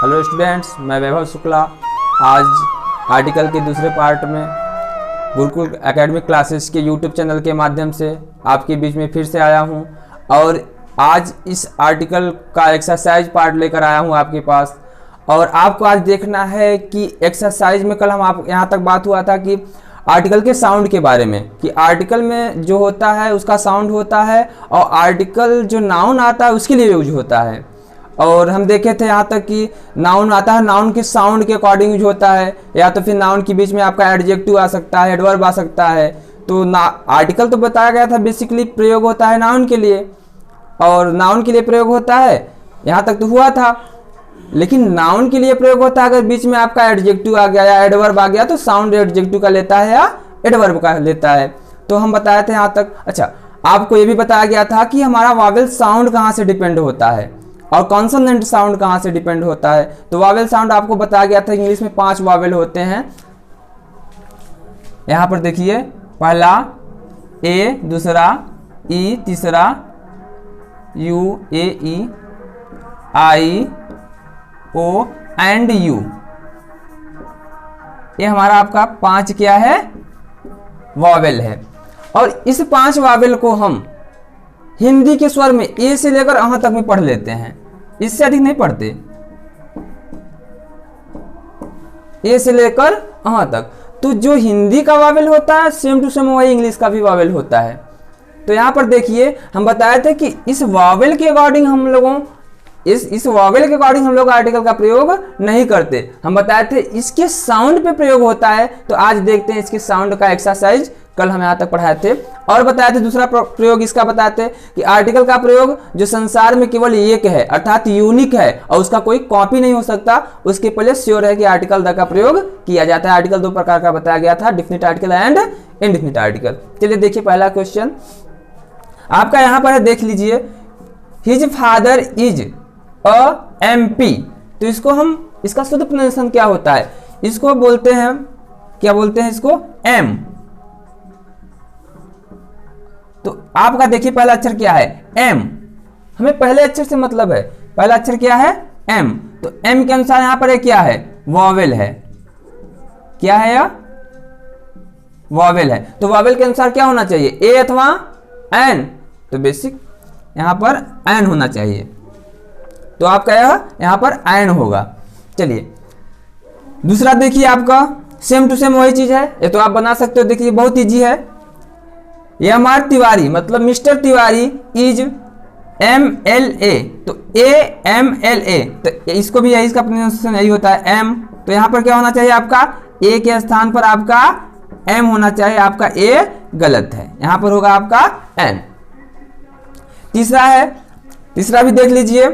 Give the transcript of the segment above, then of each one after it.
Hello students, मैं वैभव शुक्ला आज article के दूसरे पार्ट में गुरुकुल एकेडमिक क्लासेस के यूट्यूब चैनल के माध्यम से आपके बीच में फिर से आया हूं और आज इस आर्टिकल का एक्सरसाइज पार्ट लेकर आया हूं आपके पास। और आपको आज देखना है कि एक्सरसाइज में कल हम आप यहाँ तक बात हुआ था कि आर्टिकल के साउंड के बारे में, कि आर्टिकल में जो होता है उसका साउंड होता है और आर्टिकल जो नाउन आता है उसके लिए यूज होता है। और हम देखे थे यहाँ तक कि नाउन आता है, नाउन के साउंड के अकॉर्डिंग यूज होता है, या तो फिर नाउन के बीच में आपका एडजेक्टिव आ सकता है, एडवर्ब आ सकता है। तो आर्टिकल तो बताया गया था बेसिकली प्रयोग होता है नाउन के लिए और नाउन के लिए प्रयोग होता है, यहाँ तक तो हुआ था। लेकिन नाउन के लिए प्रयोग होता है अगर बीच में आपका एडजेक्टिव आ गया या एडवर्ब आ गया तो साउंड एडजेक्टिव का लेता है या एडवर्ब का लेता है। तो हम बताए थे यहाँ तक। अच्छा, आपको ये भी बताया गया था कि हमारा वावेल साउंड कहाँ से डिपेंड होता है और कॉन्सोनेंट साउंड कहाँ से डिपेंड होता है। तो वावेल साउंड आपको बताया गया था इंग्लिश में 5 वावेल होते हैं। यहाँ पर देखिए, पहला ए, दूसरा ई, तीसरा U, A E, I, O and U. ये हमारा आपका 5 क्या है, वावेल है। और इस 5 वावेल को हम हिंदी के स्वर में ए से लेकर अहाँ तक में पढ़ लेते हैं, इससे अधिक नहीं पढ़ते, ए से लेकर अहाँ तक। तो जो हिंदी का वावेल होता है सेम टू सेम वही इंग्लिश का भी वावेल होता है। तो यहाँ पर देखिए, हम बताए थे कि इस वावेल के अकॉर्डिंग हम लोगों इस वावेल के अकॉर्डिंग हम लोग आर्टिकल का प्रयोग नहीं करते। हम बताए थे इसके साउंड पे प्रयोग होता है। तो आज देखते हैं इसके साउंड का एक्सरसाइज, कल हम यहाँ तक पढ़ाए थे। और बताए थे दूसरा प्रयोग इसका बताए थे कि आर्टिकल का प्रयोग जो संसार में केवल एक है अर्थात यूनिक है और उसका कोई कॉपी नहीं हो सकता, उसके पहले श्योर है कि आर्टिकल द का प्रयोग किया जाता है। आर्टिकल 2 प्रकार का बताया गया था, definite article and indefinite article. चलिए देखिए, पहला क्वेश्चन आपका यहाँ पर है, देख लीजिए। His father is a MP। तो इसको हम, इसका शुद्ध प्रोनाउंसिएशन क्या होता है, इसको बोलते हैं, क्या बोलते हैं इसको, एम। तो आपका देखिए पहला अक्षर क्या है, एम। हमें पहले अक्षर से मतलब है, पहला अक्षर क्या है, एम। तो एम के अनुसार यहां पर है क्या है, वॉवेल है। क्या है यह, वॉवेल है। तो वॉवेल के अनुसार क्या होना चाहिए, ए अथवा एन। तो बेसिक यहां पर एन होना चाहिए। तो आपका यहां पर एन होगा। चलिए दूसरा देखिए, आपका सेम टू सेम वही चीज है, ये तो आप बना सकते हो। देखिए बहुत इजी है। एम आर तिवारी मतलब मिस्टर तिवारी इज MLA। तो AMLA, तो इसको भी यही, इसका प्रोनाउंसिएशन यही होता है, एम। तो यहां पर क्या होना चाहिए, आपका ए के स्थान पर आपका एम होना चाहिए, आपका ए गलत है, यहां पर होगा आपका एन। तीसरा है, तीसरा भी देख लीजिए,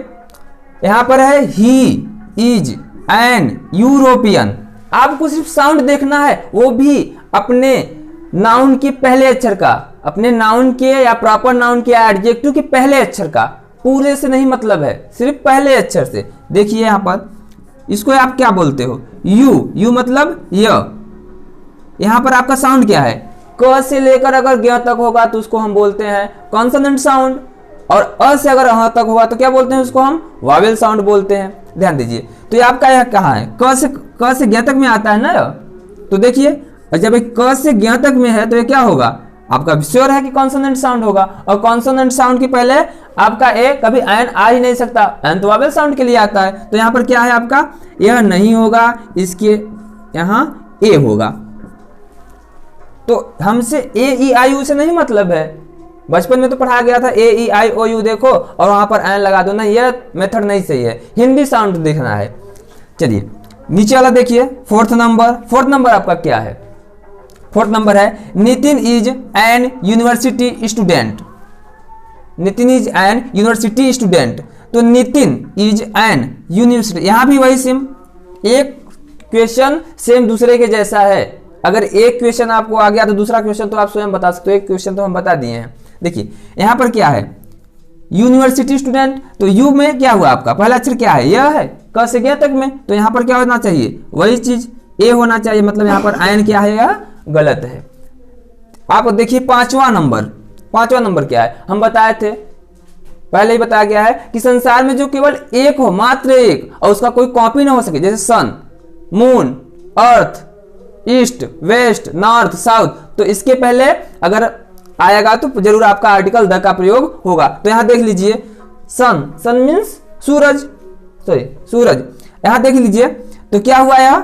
यहां पर है ही इज एन यूरोपियन। आपको सिर्फ साउंड देखना है, वो भी अपने नाउन के पहले अक्षर का, अपने नाउन के या प्रॉपर नाउन के एडजेक्टिव के पहले अक्षर का, पूरे से नहीं मतलब है, सिर्फ पहले अक्षर से। देखिए यहां पर, इसको आप क्या बोलते हो, यू। यू मतलब य। यहां पर आपका साउंड क्या है, क से लेकर अगर ग तक होगा तो उसको हम बोलते हैं कॉन्सोनेंट साउंड, और अ से अगर अ तक होगा तो क्या बोलते हैं, उसको हम वावेल साउंड बोलते हैं। ध्यान दीजिए। तो ये आपका यह कहाँ है, क से ग तक में आता है ना। तो देखिए, जब एक क से ग तक में है तो ये क्या होगा, आपका श्योर है कि कॉन्सोनेंट साउंड होगा। और कॉन्सोनेंट साउंड के पहले आपका ए कभी एन आ ही नहीं सकता, एन तो वावेल साउंड के लिए आता है। तो यहाँ पर क्या है आपका, यह नहीं होगा, इसके यहाँ ए होगा। तो हमसे AEIU से नहीं मतलब है, बचपन में तो पढ़ाया गया था AEIOU देखो और वहां पर एन लगा दो ना, यह मेथड नहीं सही है, हिंदी साउंड देखना है। चलिए नीचे वाला देखिए, फोर्थ नंबर आपका क्या है, फोर्थ नंबर है Nitin is an university student. Nitin is an university student. तो नितिन इज एन यूनिवर्सिटी, यहां भी वही सेम, एक क्वेश्चन सेम दूसरे के जैसा है। अगर एक क्वेश्चन आपको आ गया तो दूसरा क्वेश्चन तो आप स्वयं बता सकते हो, एक क्वेश्चन तो हम बता दिए हैं। देखिए यहां पर क्या है, यूनिवर्सिटी स्टूडेंट। तो यू में क्या हुआ, आपका पहला अक्षर क्या है, यह है, क से ग तक में। तो यहां पर क्या होना चाहिए, वही चीज ए होना चाहिए, मतलब यहां पर आयन क्या है, यह गलत है। आप देखिए पांचवा नंबर क्या है, हम बताए थे पहले ही बताया गया है कि संसार में जो केवल एक हो, मात्र एक, और उसका कोई कॉपी ना हो सके, जैसे सन, मून, अर्थ, ईस्ट, वेस्ट, नॉर्थ, साउथ, तो इसके पहले अगर आएगा तो जरूर आपका आर्टिकल द का प्रयोग होगा। तो यहां देख लीजिए सन, सन मीन्स सूरज, सॉरी सूरज, यहां देख लीजिए तो क्या हुआ यहां,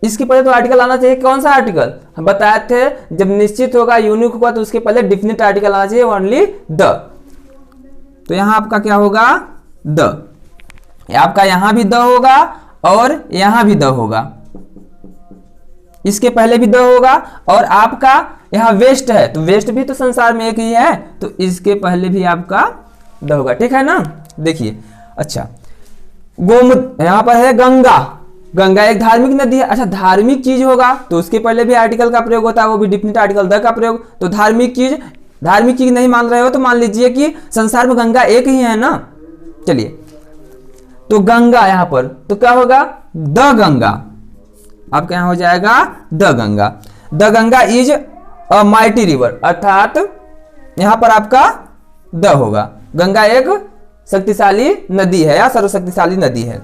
इसके पहले तो आर्टिकल आना चाहिए, कौन सा आर्टिकल, हम बताए थे जब निश्चित होगा, यूनिक होगा, तो उसके पहले डिफिनिट आर्टिकल आना चाहिए, ओनली द। तो यहां आपका क्या होगा, द, आपका यहां भी द होगा और यहां भी द होगा, इसके पहले भी द होगा, और आपका यहां वेस्ट है तो वेस्ट भी तो संसार में एक ही है, तो इसके पहले भी आपका द होगा, ठीक है ना। देखिए अच्छा, गोमती, यहां पर है गंगा, गंगा एक धार्मिक नदी है, अच्छा धार्मिक चीज होगा तो उसके पहले भी आर्टिकल का प्रयोग होता है, वो भी डिफिनिट आर्टिकल द का प्रयोग। तो धार्मिक चीज नहीं मान रहे हो तो मान लीजिए कि संसार में गंगा एक ही है ना। चलिए तो गंगा यहां पर तो क्या होगा, द गंगा, आपका यहां हो जाएगा the Ganga. The Ganga is a mighty river, अर्थात यहां पर आपका द होगा, गंगा एक शक्तिशाली नदी है या सर्वशक्तिशाली नदी है।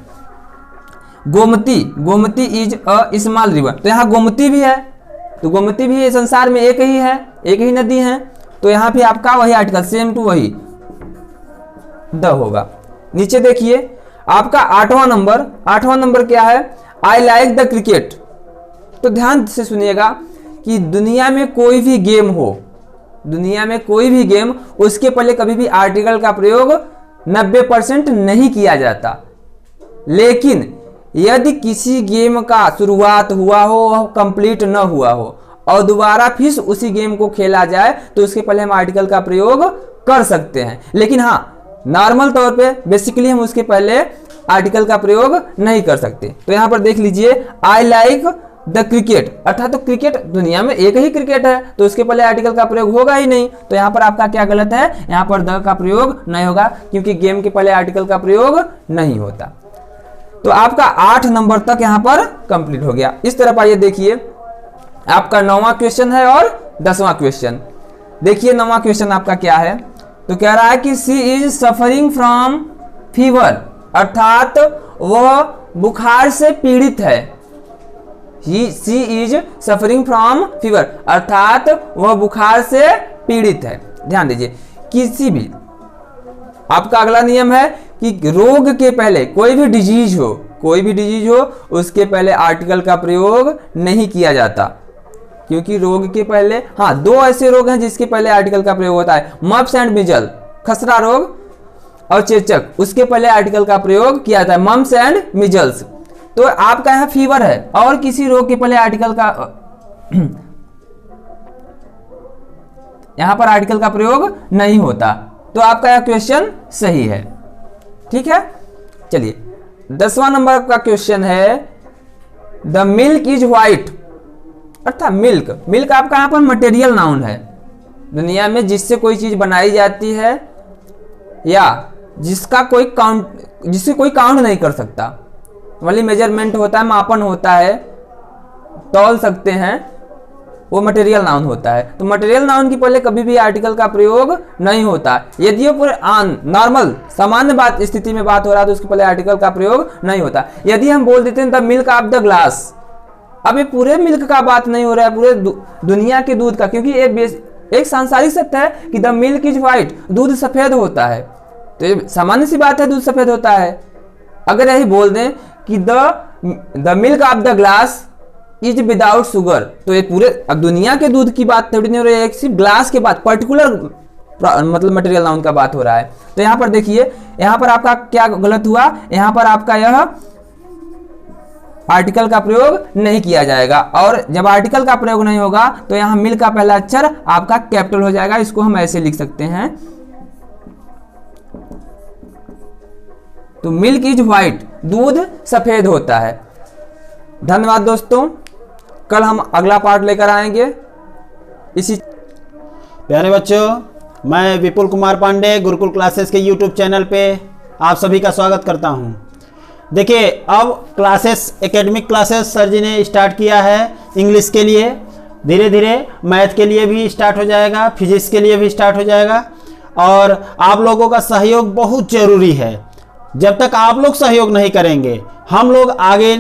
Gomti, Gomti is a small river, तो यहाँ गोमती भी है, तो गोमती भी संसार में एक ही है, एक ही नदी है, तो यहाँ भी आपका वही आर्टिकल सेम टू वही द होगा। नीचे देखिए आपका आठवां नंबर क्या है, आई लाइक द क्रिकेट। तो ध्यान से सुनिएगा कि दुनिया में कोई भी गेम हो, दुनिया में कोई भी गेम, उसके पहले कभी भी आर्टिकल का प्रयोग 90% नहीं किया जाता, लेकिन यदि किसी गेम का शुरुआत हुआ हो, कंप्लीट न हुआ हो और दोबारा फिर उसी गेम को खेला जाए तो उसके पहले हम आर्टिकल का प्रयोग कर सकते हैं, लेकिन हाँ नॉर्मल तौर पे बेसिकली हम उसके पहले आर्टिकल का प्रयोग नहीं कर सकते। तो यहां पर देख लीजिए आई लाइक द क्रिकेट, अर्थात तो क्रिकेट दुनिया में एक ही क्रिकेट है तो उसके पहले आर्टिकल का प्रयोग होगा ही नहीं, तो यहां पर आपका क्या गलत है, यहां पर द का प्रयोग नहीं होगा क्योंकि गेम के पहले आर्टिकल का प्रयोग नहीं होता। तो आपका 8 नंबर तक यहां पर कंप्लीट हो गया। इस तरफ आइए देखिए आपका 9वां क्वेश्चन है और 10वां क्वेश्चन। देखिए 9वां क्वेश्चन आपका क्या है, तो कह रहा है कि सी इज सफरिंग फ्रॉम फीवर, अर्थात वह बुखार से पीड़ित है। सी इज सफरिंग फ्रॉम फीवर, अर्थात वह बुखार से पीड़ित है। ध्यान दीजिए किसी भी, आपका अगला नियम है कि रोग के पहले कोई भी डिजीज हो उसके पहले आर्टिकल का प्रयोग नहीं किया जाता, क्योंकि रोग के पहले, हाँ 2 ऐसे रोग हैं जिसके पहले आर्टिकल का प्रयोग होता है, मप्स एंड मिजल, खसरा रोग और चेचक, उसके पहले आर्टिकल का प्रयोग किया जाता है, मम्स एंड मिजल्स। तो आपका यहाँ फीवर है और किसी रोग के पहले आर्टिकल का यहां पर आर्टिकल का प्रयोग नहीं होता, तो आपका यह क्वेश्चन सही है, ठीक है। चलिए 10वां नंबर का क्वेश्चन है द मिल्क इज व्हाइट, अर्थात मिल्क आपका यहां पर मटेरियल नाउन है, दुनिया में जिससे कोई चीज बनाई जाती है या जिससे कोई काउंट नहीं कर सकता, वाली मेजरमेंट होता है, मापन होता है, तौल सकते हैं, वो मटेरियल नाउन होता है। तो मटेरियल नाउन की पहले कभी भी आर्टिकल का प्रयोग नहीं होता, यदि वो पूरे नॉर्मल सामान्य स्थिति में बात हो रहा है तो उसके पहले आर्टिकल का प्रयोग नहीं होता। यदि हम बोल देते हैं the milk of the glass, अब ये पूरे मिल्क का बात नहीं हो रहा है, पूरे दुनिया के दूध का, क्योंकि एक सांसारिक सत्य है कि द मिल्क इज व्हाइट, दूध सफेद होता है, तो ये सामान्य सी बात है, दूध सफेद होता है। अगर यही बोल दें कि the milk of the glass is without sugar, तो ये पूरे, अब दुनिया के दूध की बात थोड़ी नहीं हो रही है, सिर्फ ग्लास के बाद पर्टिकुलर मतलब मटेरियल नाउन का बात हो रहा है। तो यहां पर देखिए, यहां पर आपका क्या गलत हुआ, यहां पर आपका यह आर्टिकल का प्रयोग नहीं किया जाएगा, और जब आर्टिकल का प्रयोग नहीं होगा तो यहां मिल्क का पहला अक्षर आपका कैपिटल हो जाएगा, इसको हम ऐसे लिख सकते हैं, तो मिल्क इज व्हाइट, दूध सफेद होता है। धन्यवाद दोस्तों, कल हम अगला पार्ट लेकर आएंगे इसी। प्यारे बच्चों, मैं विपुल कुमार पांडे गुरुकुल क्लासेस के यूट्यूब चैनल पे आप सभी का स्वागत करता हूं। देखिए, अब क्लासेस, एकेडमिक क्लासेस सर जी ने स्टार्ट किया है इंग्लिश के लिए, धीरे धीरे मैथ के लिए भी स्टार्ट हो जाएगा, फिजिक्स के लिए भी स्टार्ट हो जाएगा, और आप लोगों का सहयोग बहुत जरूरी है। जब तक आप लोग सहयोग नहीं करेंगे हम लोग आगे